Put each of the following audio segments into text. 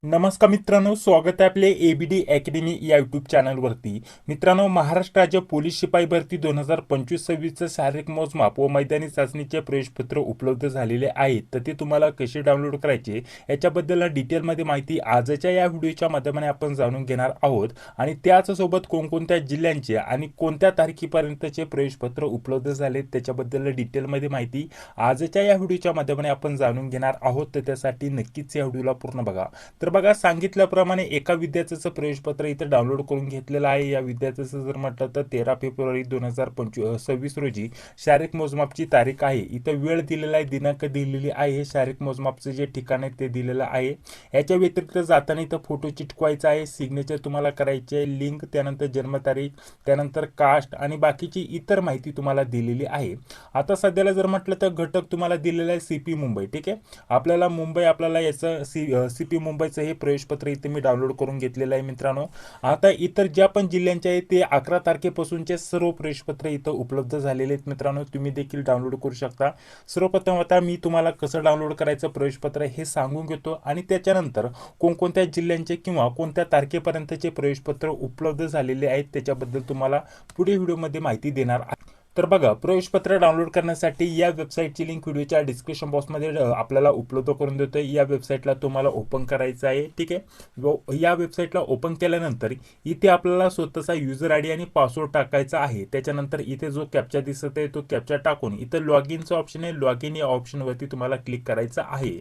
नमस्कार मित्रांनो, स्वागत आहे आपले एबीडी अकॅडमी या यूट्यूब चॅनलवरती. मित्रांनो, महाराष्ट्र राज्य पोलीस शिपाई भरती 2025-26चं शारीरिक मोजमाप व मैदानी चाचणीचे प्रवेशपत्र उपलब्ध झालेले आहेत. तर ते तुम्हाला कसे डाउनलोड करायचे याच्याबद्दल डिटेलमध्ये माहिती आजच्या या व्हिडिओच्या माध्यमाने आपण जाणून घेणार आहोत. आणि त्याचसोबत कोणकोणत्या जिल्ह्यांचे आणि कोणत्या तारखेपर्यंतचे प्रवेशपत्र उपलब्ध झाले त्याच्याबद्दल डिटेलमध्ये माहिती आजच्या या व्हिडिओच्या माध्यमाने आपण जाणून घेणार आहोत. तर त्यासाठी नक्कीच या व्हिडिओला पूर्ण बघा. तर बघा, सांगितल्याप्रमाणे एका विद्यार्थ्याचं प्रवेशपत्र इथं डाउनलोड करून घेतलेलं आहे. या विद्यार्थ्याचं जर म्हटलं तर 13 फेब्रुवारी 2026 रोजी शारीरिक मोजमापची तारीख आहे. इथं वेळ दिलेला आहे, दिनांक दिलेली आहे, शारीरिक मोजमापचं जे ठिकाण आहे ते दिलेलं आहे. याच्या व्यतिरिक्त जाताना इथं फोटो चिटकवायचा आहे, सिग्नेचर तुम्हाला करायचे आहे, लिंक, त्यानंतर जन्मतारीख, त्यानंतर कास्ट आणि बाकीची इतर माहिती तुम्हाला दिलेली आहे. आता सध्याला जर म्हटलं तर घटक तुम्हाला दिलेला आहे सीपी मुंबई. ठीक आहे, आपल्याला मुंबई, आपल्याला याचं सीपी मुंबईचं हे प्रवेशपत्र इथे मी डाउनलोड करून घेतलेलं आहे मित्रांनो. आता इतर ज्या पण जिल्ह्यांचे आहे ते 11 तारखेपासूनचे सर्व प्रवेशपत्र इथं उपलब्ध झालेले आहेत मित्रांनो. तुम्ही देखील डाउनलोड करू शकता. सर्वप्रथम आता मी तुम्हाला कसं डाउनलोड करायचं प्रवेशपत्र हे सांगून घेतो आणि त्याच्यानंतर कोणकोणत्या जिल्ह्यांचे किंवा कोणत्या तारखेपर्यंतचे प्रवेशपत्र उपलब्ध झालेले आहेत त्याच्याबद्दल तुम्हाला पुढे व्हिडिओमध्ये माहिती देणार आहे. तर बघा, प्रवेशपत्र डाउनलोड करण्यासाठी या वेबसाईटची लिंक व्हिडिओच्या डिस्क्रिप्शन बॉक्समध्ये आपल्याला उपलब्ध करून देतोय. या वेबसाईटला तुम्हाला ओपन करायचं आहे. ठीक आहे, या वेबसाईटला ओपन केल्यानंतर इथे आपल्याला स्वतःचा युजर आयडी आणि पासवर्ड टाकायचा आहे. त्याच्यानंतर इथे जो कॅप्चा दिसत आहे तो कॅप्चा टाकून इथं लॉग इनचं ऑप्शन आहे, लॉग इन या ऑप्शनवरती तुम्हाला क्लिक करायचं आहे.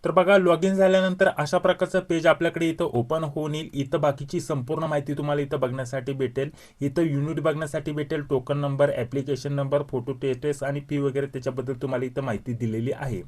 तर बघा, लॉग इन झाल्यानंतर अशा प्रकारचं पेज आपल्याकडे इथं ओपन होऊन येईल. इथं बाकीची संपूर्ण माहिती तुम्हाला इथं बघण्यासाठी भेटेल. इथं युनिट बघण्यासाठी भेटेल, token number, application number, photo test आणि फी वगैरे त्याच्याबद्दल तुम्हाला इथं माहिती दिलेली आहे.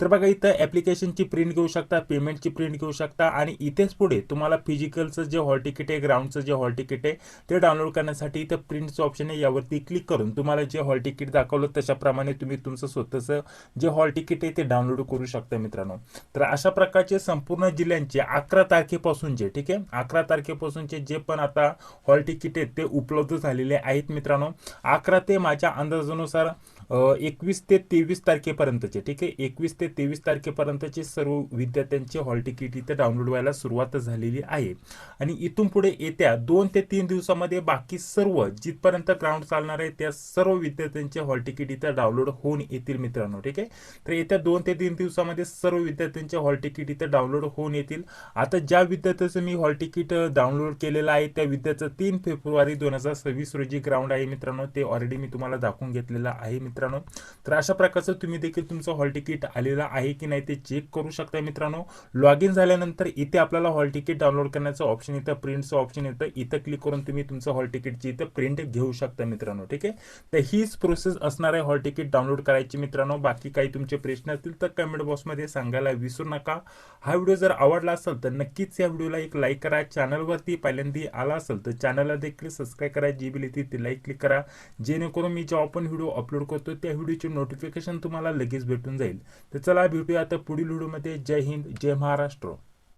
तर बघा, इथं ॲप्लिकेशनची प्रिंट घेऊ शकता, पेमेंटची प्रिंट घेऊ शकता आणि इथेच पुढे तुम्हाला फिजिकलचं जे हॉल तिकीट आहे, ग्राउंडचं जे हॉल तिकीट आहे ते डाउनलोड करण्यासाठी इथं प्रिंटचं ऑप्शन आहे. यावरती क्लिक करून तुम्हाला जे हॉल तिकीट दाखवलं तशाप्रमाणे तुम्ही तुमचं स्वतःचं जे हॉल तिकीट आहे ते डाउनलोड करू शकता मित्रांनो. तर अशा प्रकारचे संपूर्ण जिल्ह्यांचे 11 तारखेपासूनचे, ठीक आहे, 11 तारखेपासूनचे जे पण आता हॉल तिकीट आहेत ते उपलब्ध झालेले आहेत मित्रांनो. 11 ते माझ्या अंदाजानुसार 21 ते 23 तारखेपर्यंतचे, ठीक आहे, 21 ते 23 तारखेपर्यंतचे सर्व विद्यार्थ्यांचे हॉल तिकीट इथे डाउनलोड व्हायला सुरुवात झालेली आहे. आणि इथून पुढे येत्या 2 ते 3 दिवसामध्ये बाकी सर्व जिथपर्यंत ग्राउंड चालणार आहे त्या सर्व विद्यार्थ्यांचे हॉल तिकीट इथे डाउनलोड होऊन येतील मित्रांनो. ठीक आहे, तर येत्या 2 ते 3 दिवसामध्ये सर्व विद्यार्थ्यांचे हॉल तिकीट इथे डाउनलोड होऊन येतील. आता ज्या विद्यार्थ्याचं मी हॉल तिकीट डाउनलोड केलेलं आहे त्या विद्यार्थ्याचं 3 फेब्रुवारी 2026 रोजी ग्राउंड आहे मित्रांनो. ते ऑलरेडी मी तुम्हाला दाखवून घेतलेलं आहे मित्रांनो. तर अशा प्रकारचं तुम्ही देखील तुमचं हॉल तिकीट आलेलं आहे की नाही ते चेक करू शकता मित्रांनो. लॉग इन झाल्यानंतर इथे आपल्याला हॉल तिकीट डाउनलोड करण्याचं ऑप्शन येतं, प्रिंटचं ऑप्शन येतं. इथं क्लिक करून तुम्ही तुमचं हॉल तिकीटची इथं प्रिंट घेऊ शकता मित्रांनो. ठीक आहे, तर हीच प्रोसेस असणार आहे हॉल तिकीट डाउनलोड करायची मित्रांनो. बाकी काही तुमचे प्रश्न असतील तर कमेंट बॉक्समध्ये सांगायला विसरू नका. हा व्हिडिओ जर आवडला असेल तर नक्कीच या व्हिडिओला एक लाईक करा. चॅनलवरती पहिल्यांदा आला असेल तर चॅनलला देखील सबस्क्राईब करा, जी बिल येते ती लाईक क्लिक करा, जेणेकरून मी जेव्हा आपण व्हिडिओ अपलोड करतो त्या व्हिडिओचे नोटिफिकेशन तुम्हाला लगेच भेटून जाईल. तर चला भेटूया आता पुढील व्हिडिओमध्ये. जय हिंद, जय महाराष्ट्र.